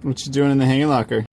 What you doing in the hanging locker?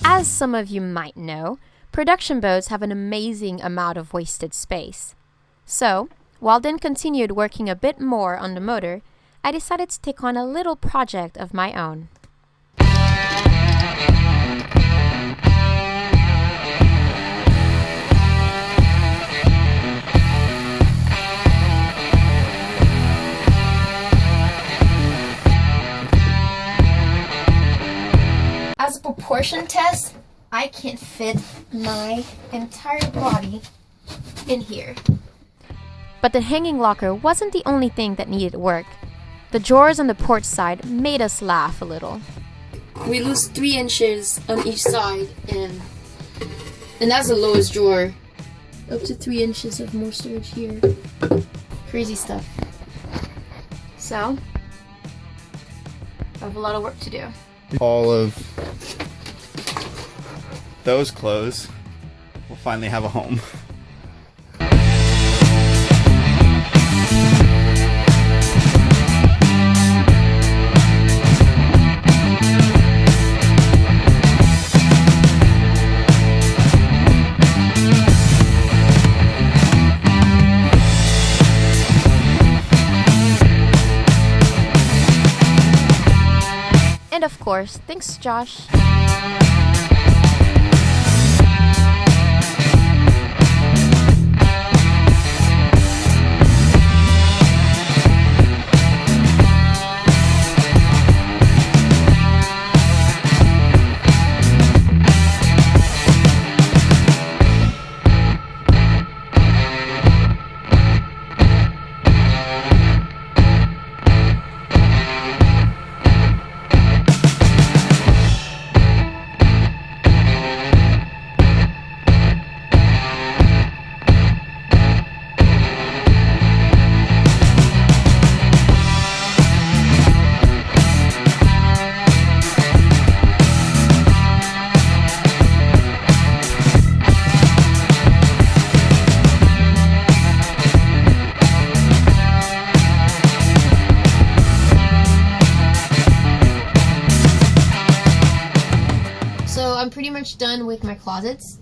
As some of you might know, production boats have an amazing amount of wasted space. So, while Dan continued working a bit more on the motor, I decided to take on a little project of my own. As a proportion test, I can't fit my entire body in here. But the hanging locker wasn't the only thing that needed work. The drawers on the port side made us laugh a little. We lose 3 inches on each side, and that's the lowest drawer. Up to 3 inches of more storage here. Crazy stuff. So, I have a lot of work to do. All of those clothes will finally have a home. And of course, thanks Josh. I'm pretty much done with my closets.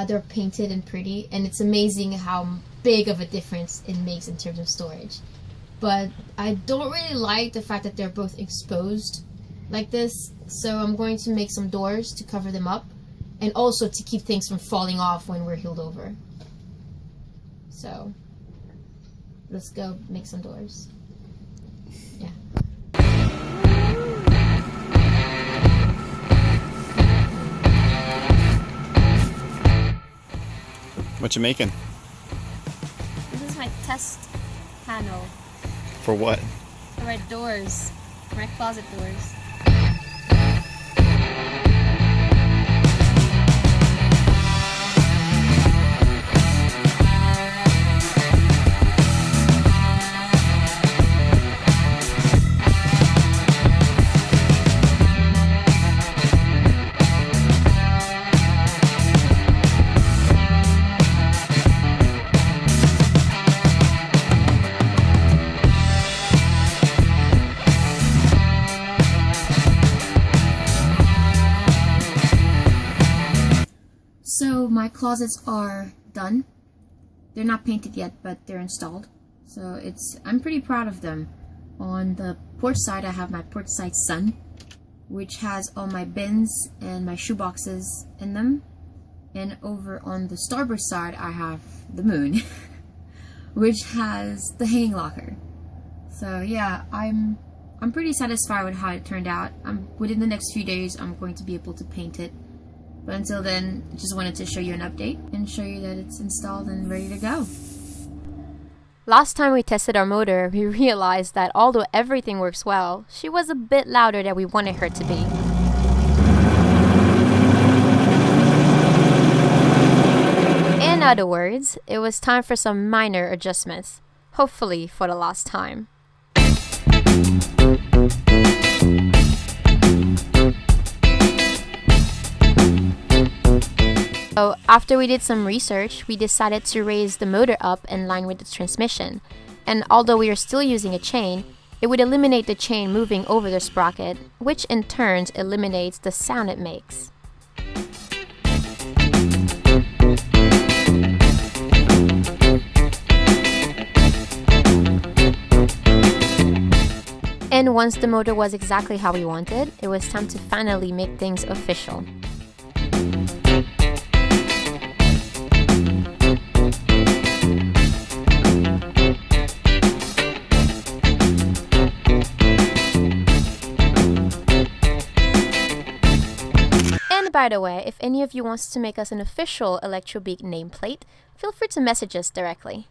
They're painted and pretty, and it's amazing how big of a difference it makes in terms of storage. But I don't really like the fact that they're both exposed like this, so I'm going to make some doors to cover them up, and also to keep things from falling off when we're heeled over. So let's go make some doors. Yeah. What you making? This is my test panel. For what? For my doors. For my closet doors. So my closets are done. They're not painted yet, but they're installed. So I'm pretty proud of them. On the porch side, I have my porch side sun, which has all my bins and my shoe boxes in them. And over on the starboard side, I have the moon, which has the hanging locker. So yeah, I'm pretty satisfied with how it turned out. Within the next few days, I'm going to be able to paint it. But until then, I just wanted to show you an update and show you that it's installed and ready to go. Last time we tested our motor, we realized that although everything works well, she was a bit louder than we wanted her to be. In other words, it was time for some minor adjustments, hopefully for the last time. So after we did some research, we decided to raise the motor up in line with the transmission. And although we are still using a chain, it would eliminate the chain moving over the sprocket, which in turn eliminates the sound it makes. And once the motor was exactly how we wanted, it was time to finally make things official. And by the way, if any of you wants to make us an official Electro-Beke nameplate, feel free to message us directly.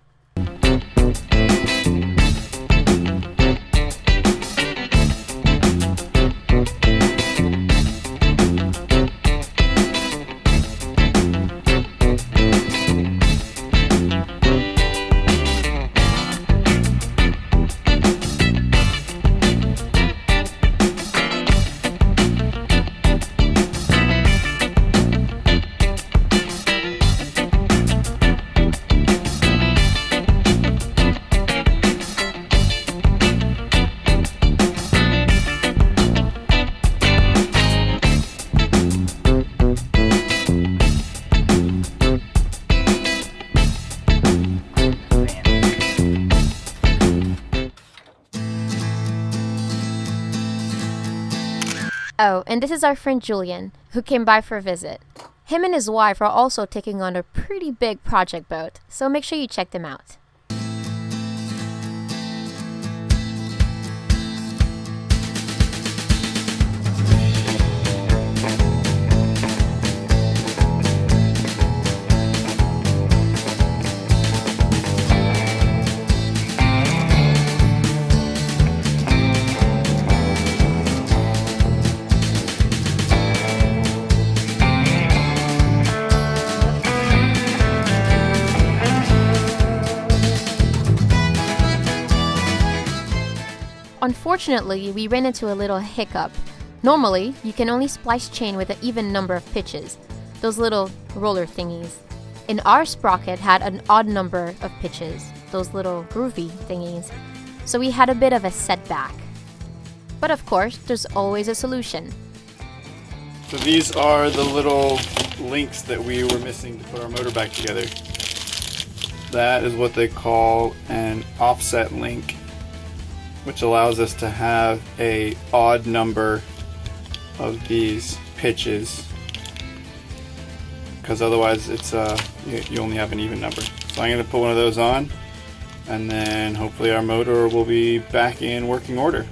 Oh, and this is our friend Julian, who came by for a visit. Him and his wife are also taking on a pretty big project boat, so make sure you check them out. Unfortunately, we ran into a little hiccup. Normally, you can only splice chain with an even number of pitches, those little roller thingies. And our sprocket had an odd number of pitches, those little groovy thingies. So we had a bit of a setback. But of course, there's always a solution. So these are the little links that we were missing to put our motor back together. That is what they call an offset link, which allows us to have a odd number of these pitches, because otherwise it's you only have an even number. So I'm going to put one of those on, and then hopefully our motor will be back in working order.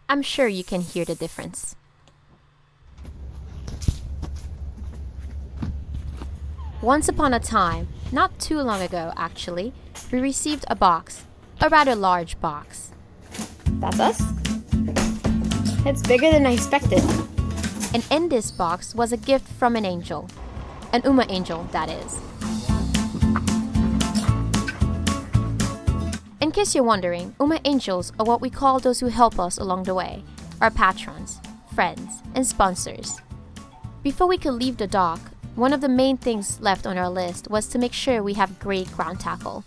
I'm sure you can hear the difference. Once upon a time, not too long ago actually, we received a box, a rather large box. That's us? It's bigger than I expected. And in this box was a gift from an angel. An Uma angel, that is. In case you're wondering, Uma angels are what we call those who help us along the way, our patrons, friends, and sponsors. Before we could leave the dock, one of the main things left on our list was to make sure we have great ground tackle.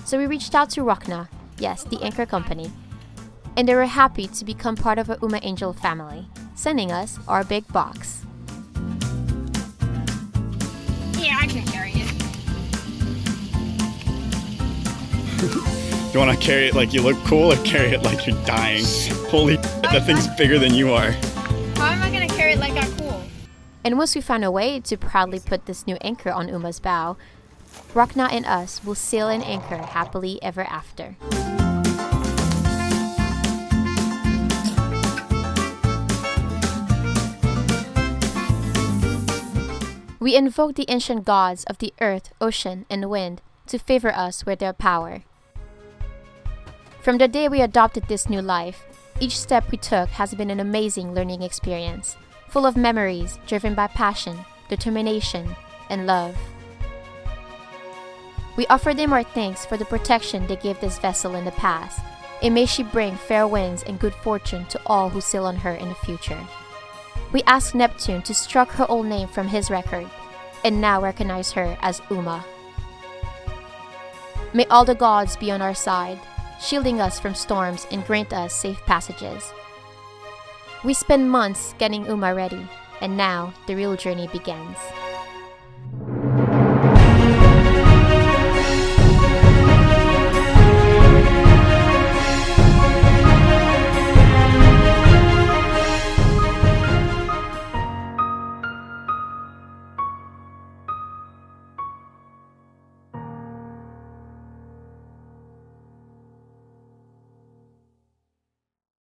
So we reached out to Rockna, yes, the anchor company, and they were happy to become part of our Uma Angel family, sending us our big box. I can carry it. You want to carry it like you look cool, or carry it like you're dying? Holy shit, that thing's bigger than you are. How am I gonna carry it like I'm cool? And once we find a way to proudly put this new anchor on Uma's bow, Rachna and us will sail and anchor happily ever after. We invoke the ancient gods of the earth, ocean, and wind to favor us with their power. From the day we adopted this new life, each step we took has been an amazing learning experience, full of memories driven by passion, determination, and love. We offer them our thanks for the protection they gave this vessel in the past, and may she bring fair winds and good fortune to all who sail on her in the future. We ask Neptune to struck her old name from his record, and now recognize her as Uma. May all the gods be on our side, shielding us from storms and grant us safe passages. We spent months getting Uma ready, and now the real journey begins.